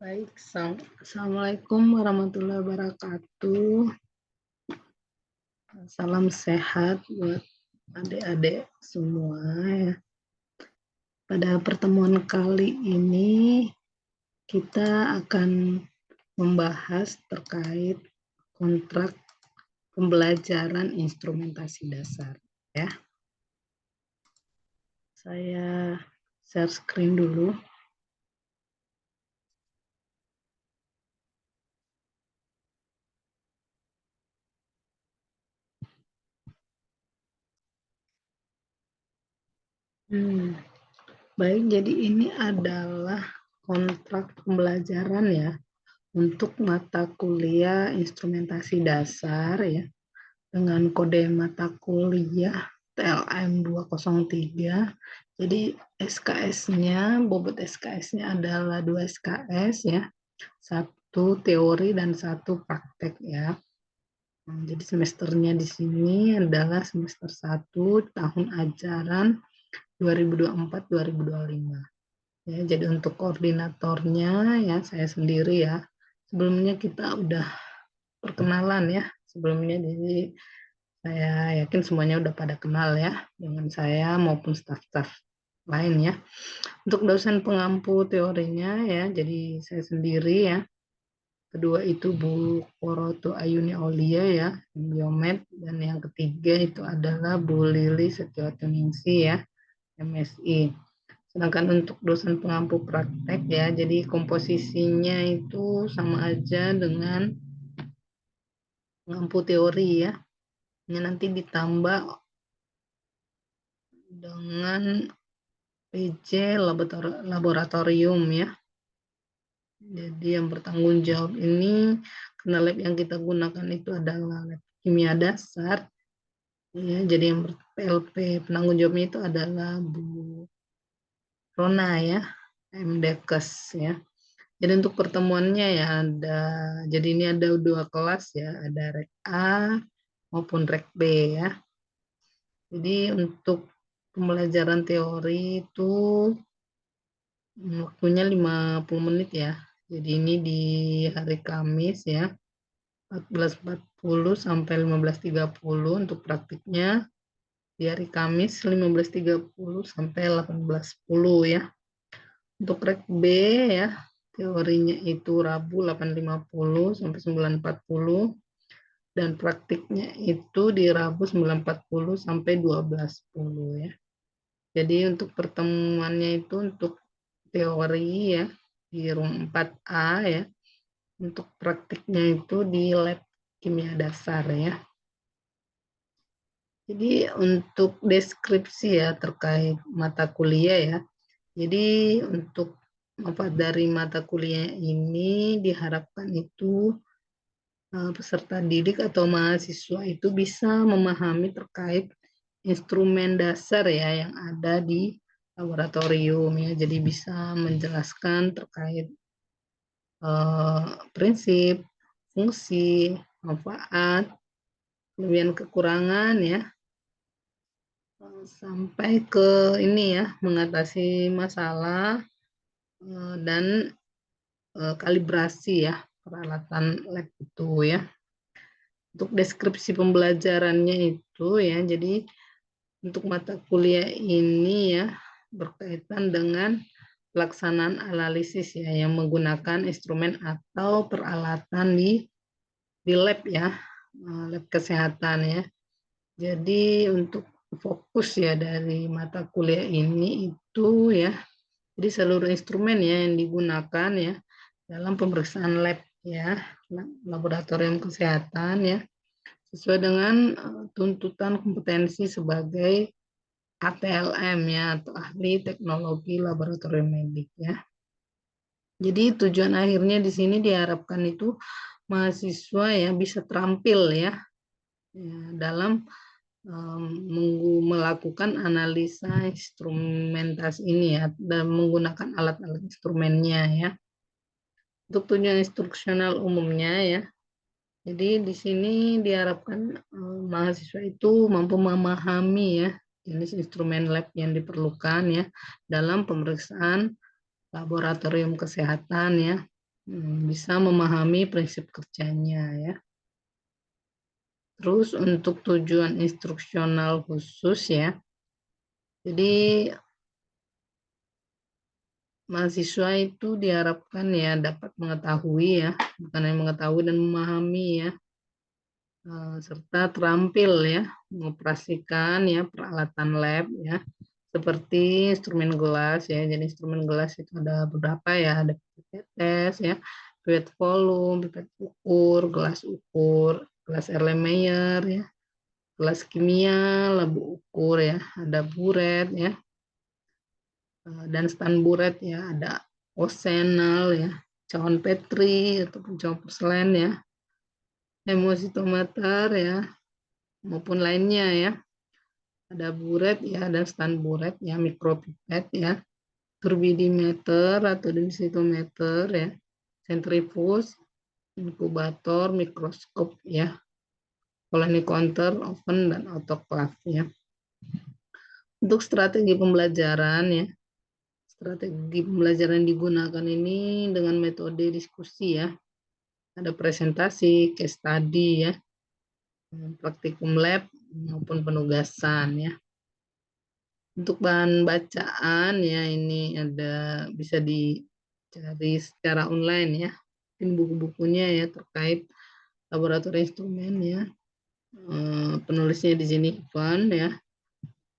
Baik, Assalamualaikum warahmatullahi wabarakatuh. Salam sehat buat adik-adik semua ya. Pada pertemuan kali ini kita akan membahas terkait kontrak pembelajaran instrumentasi dasar ya. Saya share screen dulu. Baik, jadi ini adalah kontrak pembelajaran ya untuk mata kuliah instrumentasi dasar ya dengan kode mata kuliah TLM 203. Jadi SKS-nya, bobot SKS-nya adalah 2 SKS ya. Satu teori dan satu praktek ya. Jadi semesternya di sini adalah semester 1 tahun ajaran 2024-2025. Ya, jadi untuk koordinatornya ya saya sendiri ya. Sebelumnya kita udah perkenalan ya sebelumnya, jadi saya yakin semuanya udah pada kenal ya dengan saya maupun staf-staf lain ya. Untuk dosen pengampu teorinya ya, jadi saya sendiri ya. Kedua itu Bu Poroto Ayuni Aulia ya, biomed, dan yang ketiga itu adalah Bu Lili Setioningsi ya, MSI. Sedangkan untuk dosen pengampu praktek ya, jadi komposisinya itu sama aja dengan pengampu teori ya. Ini nanti ditambah dengan PJ laboratorium ya. Jadi yang bertanggung jawab ini, karena lab yang kita gunakan itu adalah lab kimia dasar ya, jadi yang PLP penanggung jawabnya itu adalah Bu Rona ya, MDkes ya. Jadi untuk pertemuannya ya ada, jadi ini ada dua kelas ya, ada Rek A maupun Rek B ya. Jadi untuk pembelajaran teori itu waktunya 50 menit ya. Jadi ini di hari Kamis ya, 14.40 sampai 15.30. Untuk praktiknya di hari Kamis 15.30 sampai 18.10 ya. Untuk Rek B ya, teorinya itu Rabu 8.50 sampai 9.40 dan praktiknya itu di Rabu 9.40 sampai 12.10 ya. Jadi untuk pertemuannya itu untuk teori ya di room 4A ya. Untuk praktiknya itu di lab kimia dasar ya. Jadi untuk deskripsi ya terkait mata kuliah ya. Jadi untuk dari mata kuliah ini diharapkan itu peserta didik atau mahasiswa itu bisa memahami terkait instrumen dasar ya yang ada di laboratorium ya. Jadi bisa menjelaskan terkait prinsip, fungsi, manfaat, kelebihan kekurangan ya, sampai ke ini ya, mengatasi masalah dan kalibrasi ya peralatan lab itu ya. Untuk deskripsi pembelajarannya itu ya, jadi untuk mata kuliah ini ya berkaitan dengan pelaksanaan analisis ya yang menggunakan instrumen atau peralatan di lab ya, lab kesehatan ya. Jadi untuk fokus ya dari mata kuliah ini itu ya, jadi seluruh instrumen ya yang digunakan ya dalam pemeriksaan lab ya, laboratorium kesehatan ya, sesuai dengan tuntutan kompetensi sebagai ATLM ya, atau ahli teknologi laboratorium medik ya. Jadi tujuan akhirnya di sini diharapkan itu mahasiswa ya bisa terampil ya, dalam melakukan analisa instrumentasi ini ya, dan menggunakan alat-alat instrumennya ya. Untuk tujuan instruksional umumnya ya, jadi di sini diharapkan mahasiswa itu mampu memahami ya jenis instrumen lab yang diperlukan ya dalam pemeriksaan laboratorium kesehatan ya. bisa memahami prinsip kerjanya ya. Terus untuk tujuan instruksional khusus ya, jadi mahasiswa itu diharapkan ya dapat mengetahui ya, bukan hanya mengetahui dan memahami ya, serta terampil ya mengoperasikan ya peralatan lab ya, seperti instrumen gelas ya. Jadi instrumen gelas itu ada beberapa ya, ada pipet tes ya, pipet volume, pipet ukur, gelas Erlenmeyer ya, gelas kimia, labu ukur ya, ada buret ya, dan stand buret ya, ada osenal ya, cawan petri ataupun cawan porselen ya, hemositometer ya, maupun lainnya ya. Ada buret ya, dan stand buret ya, mikropipet ya, turbidimeter atau densitometer ya, sentrifuge, inkubator, mikroskop ya, colony counter, oven, dan autoclave ya. Untuk strategi pembelajaran ya, strategi pembelajaran digunakan ini dengan metode diskusi ya, ada presentasi, case study ya, praktikum lab maupun penugasan ya. Untuk bahan bacaan ya, ini ada bisa dicari secara online ya. Mungkin buku-bukunya ya terkait laboratorium instrumen ya. Penulisnya di sini Ivan ya.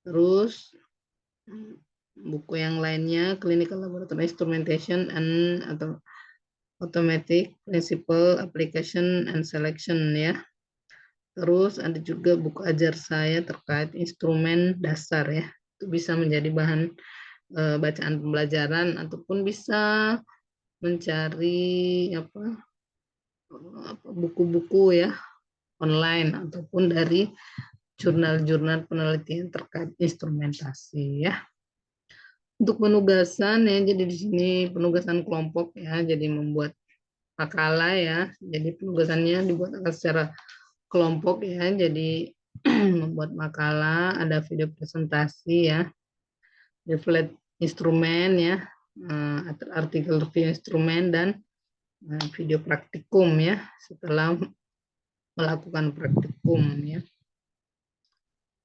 Terus buku yang lainnya Clinical Laboratory Instrumentation and atau Automatic Principle Application and Selection ya. Terus ada juga buku ajar saya terkait instrumen dasar ya. Itu bisa menjadi bahan bacaan pembelajaran ataupun bisa mencari buku-buku ya online ataupun dari jurnal-jurnal penelitian terkait instrumentasi ya. Untuk penugasan ya, jadi di sini penugasan kelompok ya, jadi membuat makalah ya. Jadi penugasannya dibuat secara kelompok ya, jadi membuat makalah, ada video presentasi ya, reflect instrumen ya, artikel review instrumen, dan video praktikum ya setelah melakukan praktikum ya.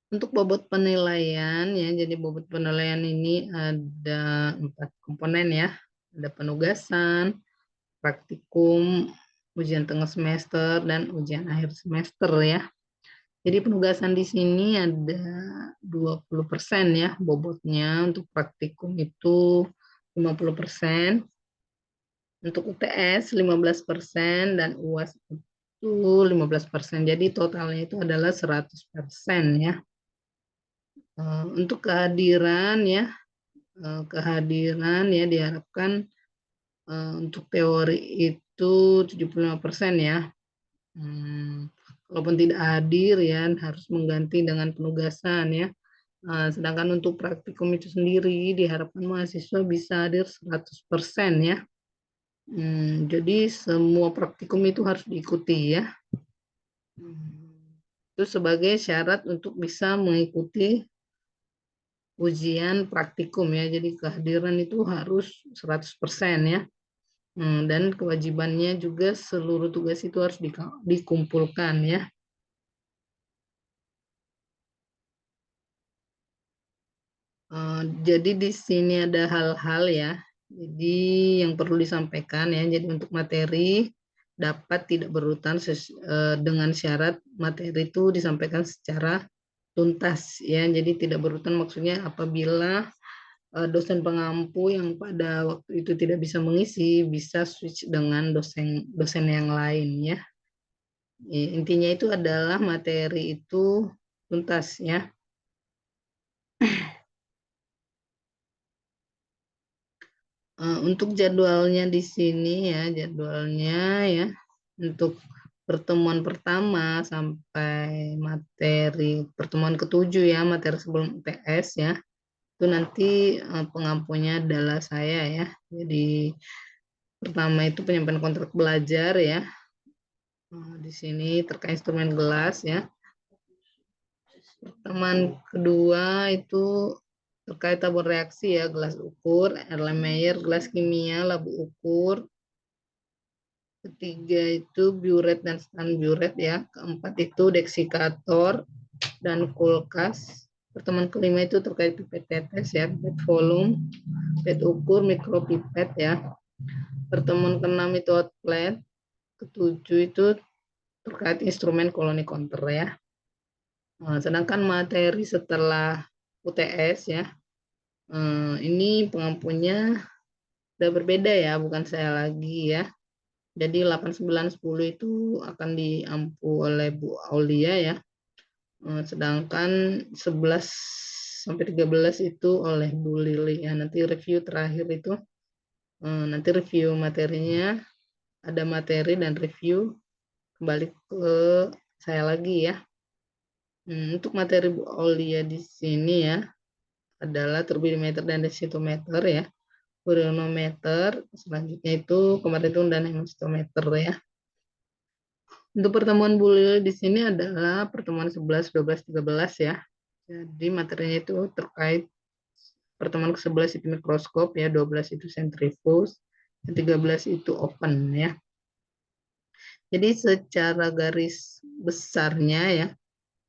Untuk bobot penilaian ya, jadi bobot penilaian ini ada 4 komponen ya, ada penugasan, praktikum, ujian tengah semester, dan ujian akhir semester ya. Jadi penugasan di sini ada 20% ya bobotnya, untuk praktikum itu 50%, untuk UTS 15%, dan UAS itu 15%. Jadi totalnya itu adalah 100% ya. Untuk kehadiran ya, diharapkan untuk teori itu 75% ya. Walaupun tidak hadir ya, harus mengganti dengan penugasan ya. Sedangkan untuk praktikum itu sendiri diharapkan mahasiswa bisa hadir 100% ya. Jadi semua praktikum itu harus diikuti ya. Itu sebagai syarat untuk bisa mengikuti ujian praktikum ya. Jadi kehadiran itu harus 100% ya. Dan kewajibannya juga seluruh tugas itu harus dikumpulkan ya. Jadi di sini ada hal-hal ya. Jadi yang perlu disampaikan ya. Jadi untuk materi dapat tidak berurutan dengan syarat materi itu disampaikan secara tuntas ya. Jadi tidak berurutan maksudnya apabila dosen pengampu yang pada waktu itu tidak bisa mengisi bisa switch dengan dosen yang lain ya. Intinya itu adalah materi itu tuntas ya. Untuk jadwalnya di sini ya, jadwalnya ya untuk pertemuan pertama sampai materi pertemuan ketujuh ya, materi sebelum UTS ya, itu nanti pengampunya adalah saya ya. Jadi pertama itu penyampaian kontrak belajar ya, di sini terkait instrumen gelas ya. Pertemuan kedua itu terkait tabur reaksi ya, gelas ukur, Erlenmeyer, gelas kimia, labu ukur, ketiga itu buret dan stand buret ya. Keempat itu deksikator dan kulkas. Pertemuan kelima itu terkait pipet tetes ya, pipet volume, pipet ukur, mikropipet ya. Pertemuan keenam itu outlet. Ketujuh itu terkait instrumen koloni counter ya. Nah, sedangkan materi setelah UTS ya, ini pengampunya udah berbeda ya, bukan saya lagi ya. Jadi 8, 9, 10 itu akan diampu oleh Bu Aulia ya. Sedangkan 11 sampai 13 itu oleh Bu Lili ya. Nanti review terakhir itu nanti review materinya, ada materi dan review kembali ke saya lagi ya. Untuk materi Bu Aulia di sini ya adalah turbidimeter dan densitometer ya. Uranometer, selanjutnya itu kemarin itu dan hemositometer ya. Untuk pertemuan bulir di sini adalah pertemuan 11, 12, 13 ya. Jadi materinya itu terkait pertemuan ke-11 itu mikroskop ya, 12 itu sentrifuge, 13 itu open ya. Jadi secara garis besarnya ya,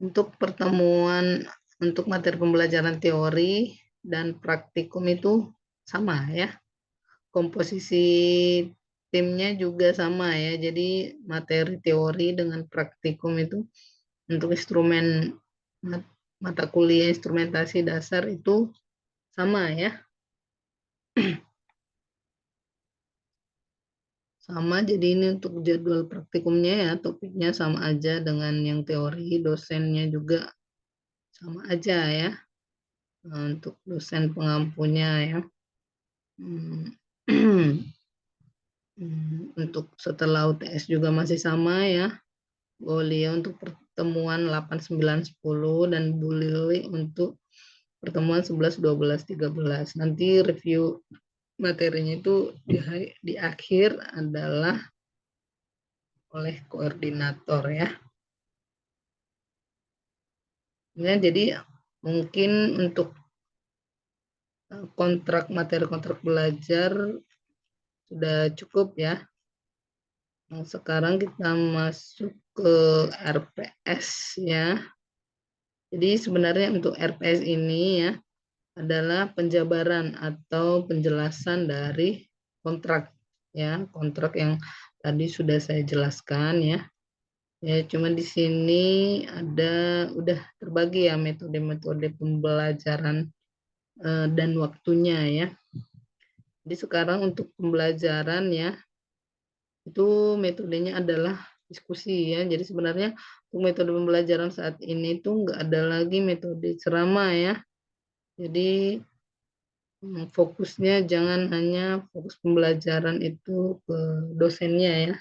untuk pertemuan untuk materi pembelajaran teori dan praktikum itu sama ya. Komposisi timnya juga sama ya. Jadi materi teori dengan praktikum itu untuk instrumen mata kuliah instrumentasi dasar itu sama ya. Sama, jadi ini untuk jadwal praktikumnya ya, topiknya sama aja dengan yang teori, dosennya juga sama aja ya. Untuk dosen pengampunya ya. Untuk setelah UTS juga masih sama ya. Bolia untuk pertemuan 8, 9, 10 dan Bu Lili untuk pertemuan 11, 12, 13. Nanti review materinya itu di akhir adalah oleh koordinator ya. Ya, jadi mungkin untuk kontrak materi kontrak belajar sudah cukup ya. Nah, sekarang kita masuk ke RPS ya. Jadi sebenarnya untuk RPS ini ya adalah penjabaran atau penjelasan dari kontrak ya, kontrak yang tadi sudah saya jelaskan ya. Ya, cuma di sini ada udah terbagi ya metode-metode pembelajaran dan waktunya ya. Jadi sekarang untuk pembelajaran ya itu metodenya adalah diskusi ya. Jadi sebenarnya untuk metode pembelajaran saat ini tuh nggak ada lagi metode ceramah ya. Jadi fokusnya jangan hanya fokus pembelajaran itu ke dosennya ya,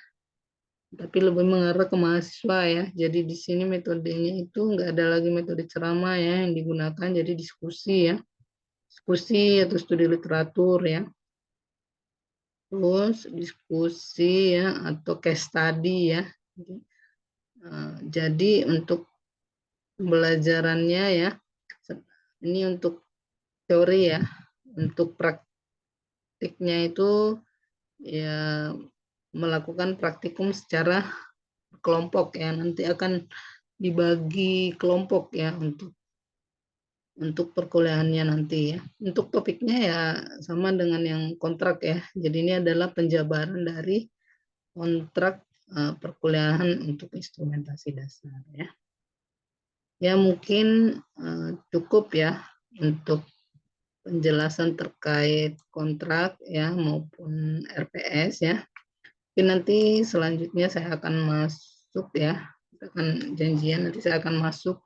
tapi lebih mengarah ke mahasiswa ya. Jadi di sini metodenya itu nggak ada lagi metode ceramah ya yang digunakan, jadi diskusi ya, diskusi atau studi literatur ya. Terus diskusi ya atau case study ya. Jadi untuk pembelajarannya ya, ini untuk teori ya, untuk praktiknya itu ya melakukan praktikum secara kelompok ya, nanti akan dibagi kelompok ya untuk perkuliahannya nanti ya. Untuk topiknya ya sama dengan yang kontrak ya. Jadi ini adalah penjabaran dari kontrak perkuliahan untuk instrumentasi dasar ya. Ya mungkin cukup ya untuk penjelasan terkait kontrak ya maupun RPS ya. Mungkin nanti selanjutnya saya akan masuk ya, kita akan janjian nanti saya akan masuk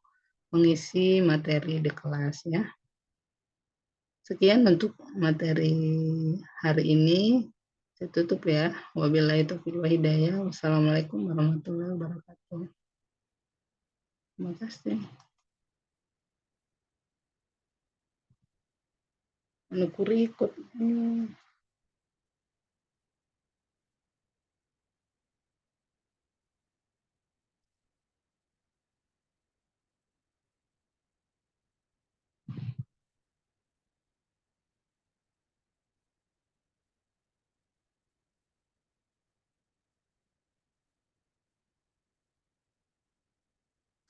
mengisi materi di kelas ya. Sekian untuk materi hari ini. Saya tutup ya. Wabillahi taufiq wal hidayah. Wassalamualaikum warahmatullahi wabarakatuh. Terima kasih. Anu kurikut.